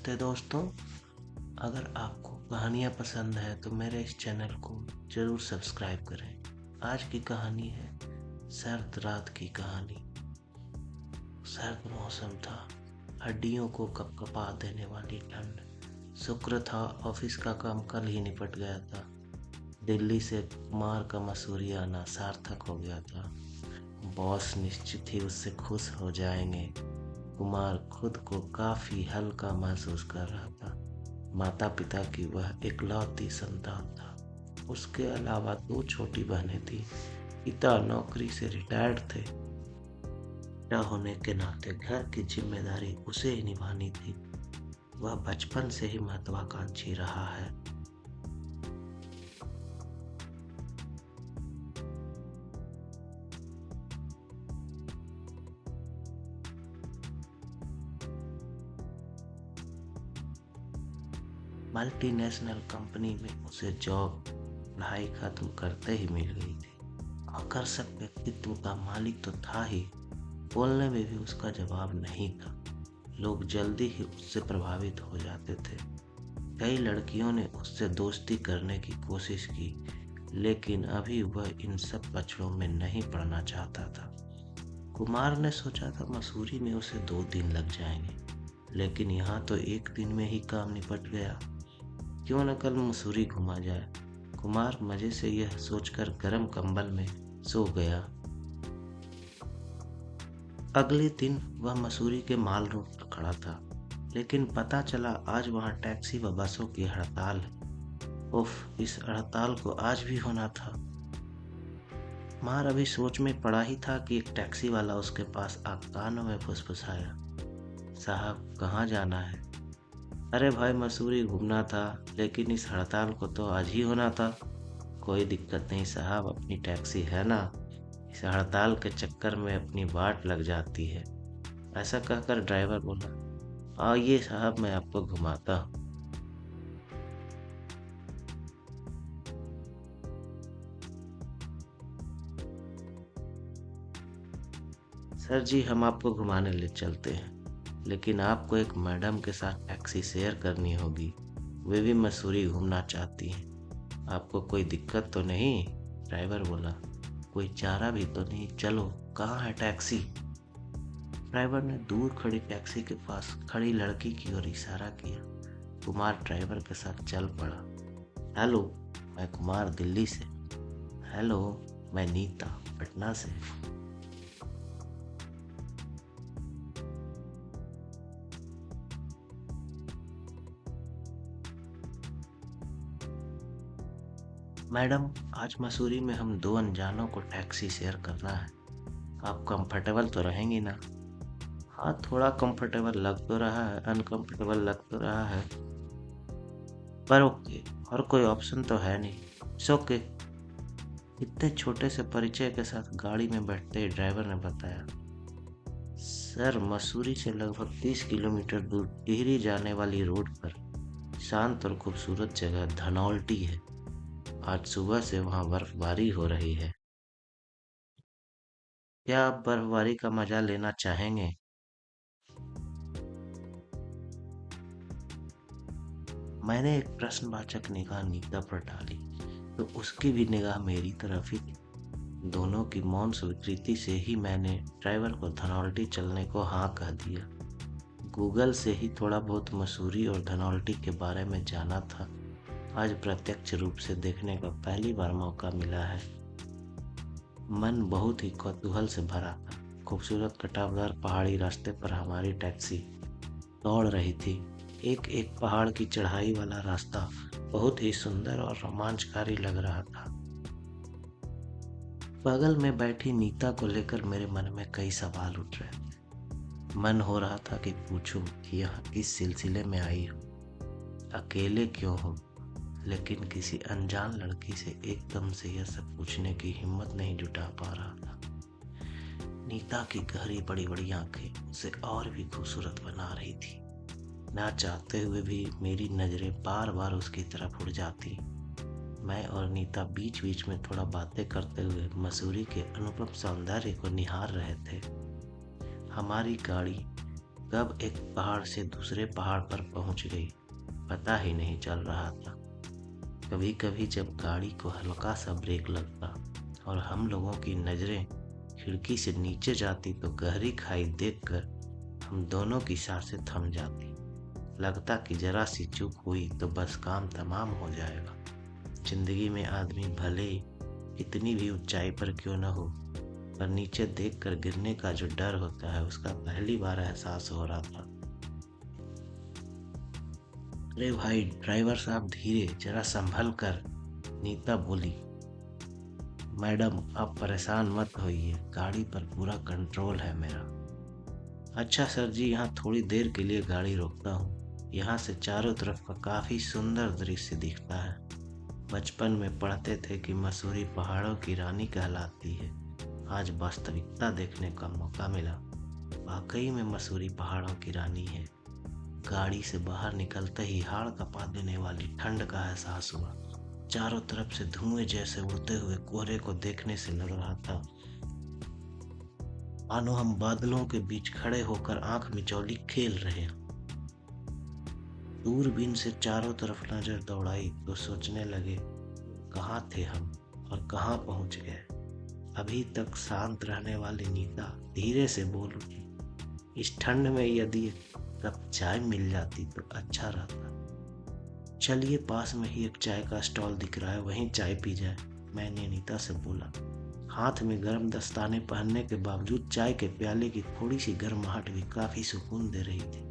नमस्ते दोस्तों। अगर आपको कहानियाँ पसंद है तो मेरे इस चैनल को ज़रूर सब्सक्राइब करें। आज की कहानी है सर्द रात की कहानी। सर्द मौसम था, हड्डियों को कपकपा देने वाली ठंड। शुक्र था ऑफिस का काम कल ही निपट गया था। दिल्ली से कुमार का मसूरी आना सार्थक हो गया था। बॉस निश्चित ही उससे खुश हो जाएंगे। कुमार खुद को काफी हल्का महसूस कर रहा था। माता पिता की वह इकलौती संतान था। उसके अलावा दो छोटी बहनें थी। पिता नौकरी से रिटायर्ड थे। पिता होने के नाते घर की जिम्मेदारी उसे ही निभानी थी। वह बचपन से ही महत्वाकांक्षी रहा है। मल्टीनेशनल कंपनी में उसे जॉब पढ़ाई खत्म करते ही मिल गई थी। आकर्षक व्यक्तित्व का मालिक तो था ही, बोलने में भी उसका जवाब नहीं था। लोग जल्दी ही उससे प्रभावित हो जाते थे। कई लड़कियों ने उससे दोस्ती करने की कोशिश की, लेकिन अभी वह इन सब पचड़ों में नहीं पड़ना चाहता था। कुमार ने सोचा था मसूरी में उसे 2 दिन लग जाएंगे, लेकिन यहाँ तो एक दिन में ही काम निपट गया। क्यों न कल मसूरी घुमा जाए। कुमार मजे से यह सोचकर गर्म कंबल में सो गया। अगले दिन वह मसूरी के माल रोड पर खड़ा था, लेकिन पता चला आज वहां टैक्सी व बसों की हड़ताल है। उफ, इस हड़ताल को आज भी होना था। कुमार अभी सोच में पड़ा ही था कि एक टैक्सी वाला उसके पास कानों में फुसफुसाया, साहब कहाँ जाना है? अरे भाई, मसूरी घूमना था, लेकिन इस हड़ताल को तो आज ही होना था। कोई दिक्कत नहीं साहब, अपनी टैक्सी है ना, इस हड़ताल के चक्कर में अपनी बाट लग जाती है। ऐसा कहकर ड्राइवर बोला, आइए साहब मैं आपको घुमाता हूँ। सर जी, हम आपको घुमाने ले चलते हैं, लेकिन आपको एक मैडम के साथ टैक्सी शेयर करनी होगी। वे भी मसूरी घूमना चाहती हैं। आपको कोई दिक्कत तो नहीं? ड्राइवर बोला, कोई चारा भी तो नहीं, चलो कहाँ है टैक्सी? ड्राइवर ने दूर खड़ी टैक्सी के पास खड़ी लड़की की ओर इशारा किया। कुमार ड्राइवर के साथ चल पड़ा। हेलो, मैं कुमार दिल्ली से। हेलो, मैं नीता पटना से। मैडम, आज मसूरी में हम दो अनजानों को टैक्सी शेयर करना है। आप कंफर्टेबल तो रहेंगी ना? हाँ, थोड़ा कंफर्टेबल लग तो रहा है, अनकंफर्टेबल लग तो रहा है, पर ओके। और कोई ऑप्शन तो है नहीं, इट्स ओके। इतने छोटे से परिचय के साथ गाड़ी में बैठते ही ड्राइवर ने बताया, सर मसूरी से लगभग 30 किलोमीटर दूर टिहरी जाने वाली रोड पर शांत और खूबसूरत जगह धनौल्टी है। आज सुबह से वहाँ बर्फबारी हो रही है। क्या आप बर्फबारी का मजा लेना चाहेंगे? मैंने एक प्रश्नवाचक निगाह नीता पर डाली, तो उसकी भी निगाह मेरी तरफ ही थी। दोनों की मौन स्वीकृति से ही मैंने ड्राइवर को धनौल्टी चलने को हाँ कह दिया। गूगल से ही थोड़ा बहुत मसूरी और धनौल्टी के बारे में जाना था। आज प्रत्यक्ष रूप से देखने का पहली बार मौका मिला है। मन बहुत ही कौतूहल से भरा था। खूबसूरत कटावदार पहाड़ी रास्ते पर हमारी टैक्सी दौड़ रही थी। एक एक पहाड़ की चढ़ाई वाला रास्ता बहुत ही सुंदर और रोमांचकारी लग रहा था। बगल में बैठी नीता को लेकर मेरे मन में कई सवाल उठ रहे थे। मन हो रहा था कि पूछूं कि यहाँ किस सिलसिले में आई हो, अकेले क्यों हो, लेकिन किसी अनजान लड़की से एकदम से यह सब पूछने की हिम्मत नहीं जुटा पा रहा था। नीता की गहरी बड़ी बड़ी आंखें उसे और भी खूबसूरत बना रही थी। ना चाहते हुए भी मेरी नजरें बार बार उसकी तरफ उड़ जाती। मैं और नीता बीच बीच में थोड़ा बातें करते हुए मसूरी के अनुपम सौंदर्य को निहार रहे थे। हमारी गाड़ी कब एक पहाड़ से दूसरे पहाड़ पर पहुंच गई पता ही नहीं चल रहा था। कभी कभी जब गाड़ी को हल्का सा ब्रेक लगता और हम लोगों की नजरें खिड़की से नीचे जाती तो गहरी खाई देखकर हम दोनों की सांसें थम जाती। लगता कि जरा सी चूक हुई तो बस काम तमाम हो जाएगा। जिंदगी में आदमी भले कितनी भी ऊंचाई पर क्यों न हो, पर नीचे देखकर गिरने का जो डर होता है उसका पहली बार एहसास हो रहा था। अरे भाई ड्राइवर साहब धीरे, जरा संभल कर, नीता बोली। मैडम आप परेशान मत होइए, गाड़ी पर पूरा कंट्रोल है मेरा। अच्छा सर जी, यहाँ थोड़ी देर के लिए गाड़ी रोकता हूँ। यहाँ से चारों तरफ का काफी सुंदर दृश्य दिखता है। बचपन में पढ़ते थे कि मसूरी पहाड़ों की रानी कहलाती है। आज वास्तविकता देखने का मौका मिला। वाकई में मसूरी पहाड़ों की रानी है। गाड़ी से बाहर निकलते ही हाड़ कपा देने वाली ठंड का एहसास हुआ। चारों तरफ से धुएं जैसे उड़ते हुए कोहरे को देखने से लग रहा था मानो हम बादलों के बीच खड़े होकर आंख मिचौली खेल रहे हैं। दूरबीन से चारों तरफ नजर दौड़ाई तो सोचने लगे कहाँ थे हम और कहाँ पहुंच गए। अभी तक शांत रहने वाली नीता धीरे से बोल उठी, इस ठंड में यदि एक कप चाय मिल जाती तो अच्छा रहता। चलिए पास में ही एक चाय का स्टॉल दिख रहा है, वहीं चाय पी जाए, मैंने नीता से बोला। हाथ में गर्म दस्ताने पहनने के बावजूद चाय के प्याले की थोड़ी सी गर्माहट भी काफी सुकून दे रही थी।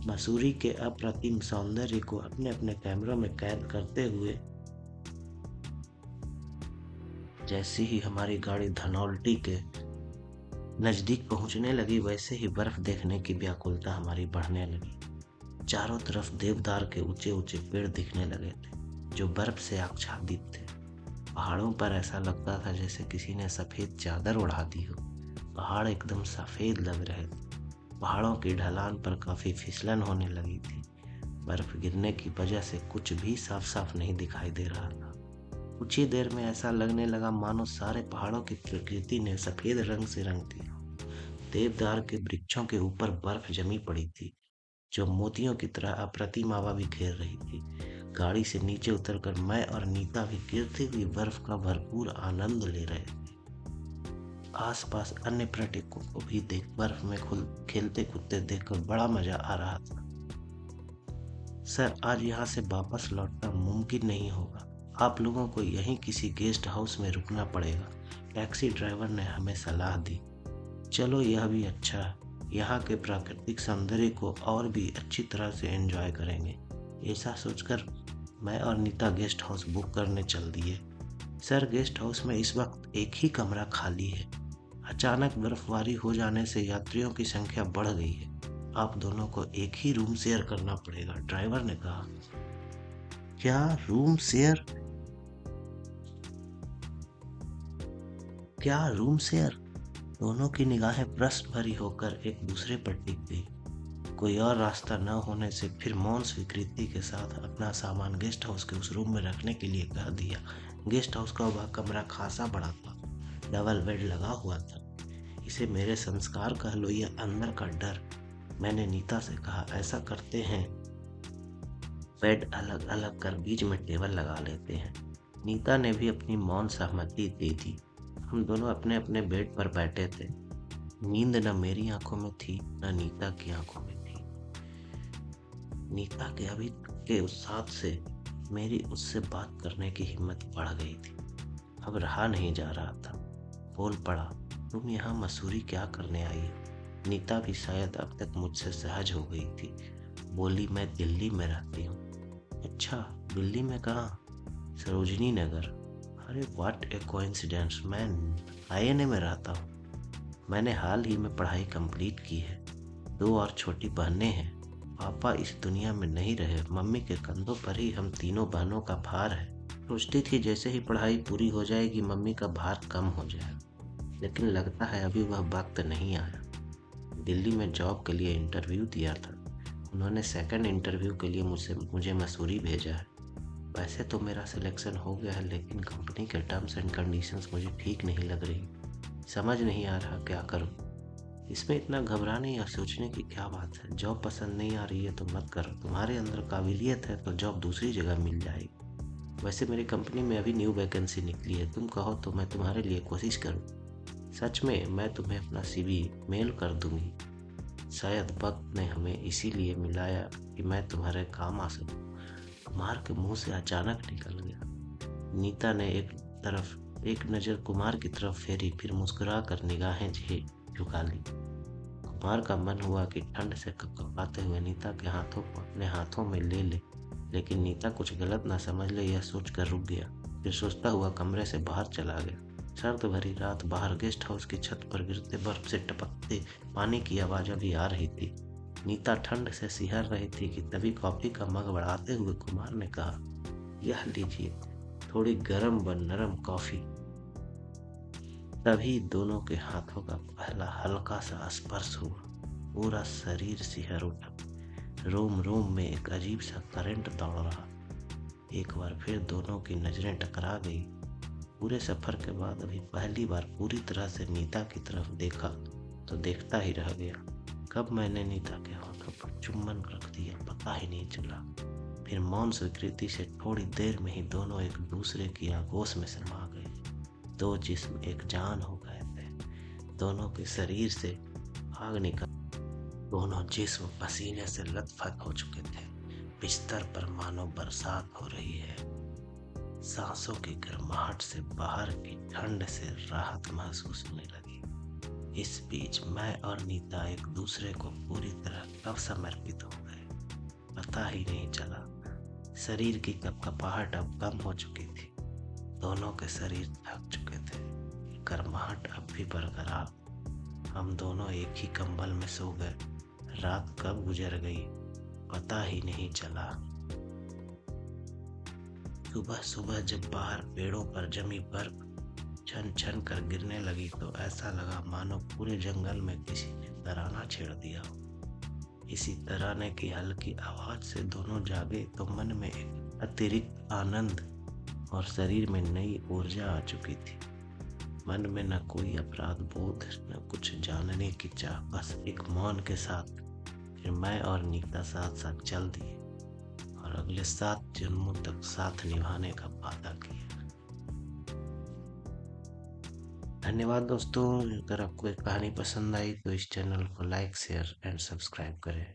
मसूरी के अप्रतिम सौंदर्य को अपने अपने कैमरों में कैद करते हुए जैसे ही हमारी गाड़ी धनौल्टी के नजदीक पहुंचने लगी वैसे ही बर्फ देखने की व्याकुलता हमारी बढ़ने लगी। चारों तरफ देवदार के ऊंचे ऊंचे पेड़ दिखने लगे थे जो बर्फ से आच्छादित थे। पहाड़ों पर ऐसा लगता था जैसे किसी ने सफेद चादर उड़ा दी हो। पहाड़ एकदम सफेद लग रहे थे। पहाड़ों की ढलान पर काफी फिसलन होने लगी थी। बर्फ गिरने की वजह से कुछ भी साफ साफ नहीं दिखाई दे रहा था। कुछ ही देर में ऐसा लगने लगा मानो सारे पहाड़ों की प्रकृति ने सफेद रंग से रंग दिया। देवदार के वृक्षों के ऊपर बर्फ जमी पड़ी थी जो मोतियों की तरह अप्रतिम हवा बिखेर रही थी। गाड़ी से नीचे उतरकर मैं और नीता भी गिरती हुई बर्फ का भरपूर आनंद ले रहे थे। आसपास अन्य पर्यटकों को भी देख बर्फ में खेलते कूदते देखकर बड़ा मजा आ रहा था। सर आज यहाँ से वापस लौटना मुमकिन नहीं होगा, आप लोगों को यहीं किसी गेस्ट हाउस में रुकना पड़ेगा, टैक्सी ड्राइवर ने हमें सलाह दी। चलो यह भी अच्छा है, यहाँ के प्राकृतिक सौंदर्य को और भी अच्छी तरह से एंजॉय करेंगे। ऐसा सोचकर मैं और नीता गेस्ट हाउस बुक करने चल दिए। सर गेस्ट हाउस में इस वक्त एक ही कमरा खाली है। अचानक बर्फबारी हो जाने से यात्रियों की संख्या बढ़ गई है। आप दोनों को एक ही रूम शेयर करना पड़ेगा, ड्राइवर ने कहा। क्या रूम शेयर? क्या रूम शेयर? दोनों की निगाहें प्रश्न भरी होकर एक दूसरे पर टिक गई। कोई और रास्ता न होने से फिर मौन स्वीकृति के साथ अपना सामान गेस्ट हाउस के उस रूम में रखने के लिए कह दिया। गेस्ट हाउस का वह कमरा खासा बड़ा था, डबल बेड लगा हुआ था। इसे मेरे संस्कार कह लो या अंदर का डर, मैंने नीता से कहा। ऐसा करते हैं, बेड अलग अलग कर बीच में टेबल लगा लेते हैं। नीता ने भी अपनी मौन सहमति दे दी। हम दोनों अपने अपने बेड पर बैठे थे। नींद न मेरी आंखों में थी न नीता की आंखों में थी। नीता के अभी के उत्साह से मेरी उससे बात करने की हिम्मत बढ़ गई थी। अब रहा नहीं जा रहा था। बोल पड़ा, तुम यहाँ मसूरी क्या करने आई हो? नीता भी शायद अब तक मुझसे सहज हो गई थी। बोली, मैं दिल्ली में रहती हूँ। अच्छा, दिल्ली में कहाँ? सरोजनी नगर। अरे व्हाट ए कोइंसिडेंस, मैं आईएनए में रहता हूँ। मैंने हाल ही में पढ़ाई कंप्लीट की है। 2 और छोटी बहनें हैं। पापा इस दुनिया में नहीं रहे, मम्मी के कंधों पर ही हम तीनों बहनों का भार है। सोचती थी जैसे ही पढ़ाई पूरी हो जाएगी मम्मी का भार कम हो जाएगा, लेकिन लगता है अभी वह वक्त नहीं आया। दिल्ली में जॉब के लिए इंटरव्यू दिया था। उन्होंने सेकंड इंटरव्यू के लिए मुझे मसूरी भेजा है। वैसे तो मेरा सिलेक्शन हो गया है, लेकिन कंपनी के टर्म्स एंड कंडीशंस मुझे ठीक नहीं लग रही। समझ नहीं आ रहा क्या करूं। इसमें इतना घबराने या सोचने की क्या बात है। जॉब पसंद नहीं आ रही है तो मत करो, तुम्हारे अंदर काबिलियत है तो जॉब दूसरी जगह मिल जाएगी। वैसे मेरी कंपनी में अभी न्यू वैकेंसी निकली है, तुम कहो तो मैं तुम्हारे लिए कोशिश करूँ। सच में मैं तुम्हें अपना CV मेल कर दूंगी। शायद वक्त ने हमें इसीलिए मिलाया कि मैं तुम्हारे काम आ सकूं। कुमार के मुंह से अचानक निकल गया। नीता ने एक नजर कुमार की तरफ फेरी, फिर मुस्कुरा कर निगाहें झुका ली। कुमार का मन हुआ कि ठंड से कपकपाते हुए नीता के हाथों को अपने हाथों में ले ले, लेकिन नीता कुछ गलत ना समझ ले यह सोचकर रुक गया। फिर सोचता हुआ कमरे से बाहर चला गया। सर्द भरी रात, बाहर गेस्ट हाउस की छत पर गिरते बर्फ से टपकते पानी की आवाज अभी आ रही थी। नीता ठंड से सिहर रही थी कि तभी कॉफी का मग बढ़ाते हुए कुमार ने कहा, यह लीजिए, थोड़ी गर्म व नरम कॉफी। तभी दोनों के हाथों का पहला हल्का सा स्पर्श हुआ। पूरा शरीर सिहर उठा। रोम रोम में एक अजीब सा करंट दौड़ रहा। एक बार फिर दोनों की नजरें टकरा गई। पूरे सफर के बाद अभी पहली बार पूरी तरह से नीता की तरफ देखा तो देखता ही रह गया। कब मैंने नीता के होठों पर चुम्बन रख दिया पता ही नहीं चला। फिर मौन स्वीकृति से थोड़ी देर में ही दोनों एक दूसरे की आगोश में समा गए। दो जिस्म एक जान हो गए थे। दोनों के शरीर से आग निकल, दोनों जिस्म पसीने से लथपथ हो चुके थे। बिस्तर पर मानो बरसात हो रही है। सांसों की गर्माहट से बाहर की ठंड से राहत महसूस होने लगी। इस बीच मैं और नीता एक दूसरे को पूरी तरह कब समर्पित हो गए पता ही नहीं चला। शरीर की कपकपाहट अब कम हो चुकी थी। दोनों के शरीर थक चुके थे, गर्माहट अब भी बरकरार। हम दोनों एक ही कंबल में सो गए। रात कब गुजर गई पता ही नहीं चला। सुबह सुबह जब बाहर पेड़ों पर जमी बर्फ छन छन कर गिरने लगी तो ऐसा लगा मानो पूरे जंगल में किसी ने तराना छेड़ दिया हो। इसी तराने की हल्की आवाज से दोनों जागे तो मन में एक अतिरिक्त आनंद और शरीर में नई ऊर्जा आ चुकी थी। मन में न कोई अपराध बोध, न कुछ जानने की चाह, बस एक मौन के साथ फिर मैं और नीता साथ साथ चल दिए और अगले 7 जन्मों तक साथ निभाने का वादा किया। धन्यवाद दोस्तों। अगर आपको एक कहानी पसंद आई तो इस चैनल को लाइक, शेयर एंड सब्सक्राइब करें।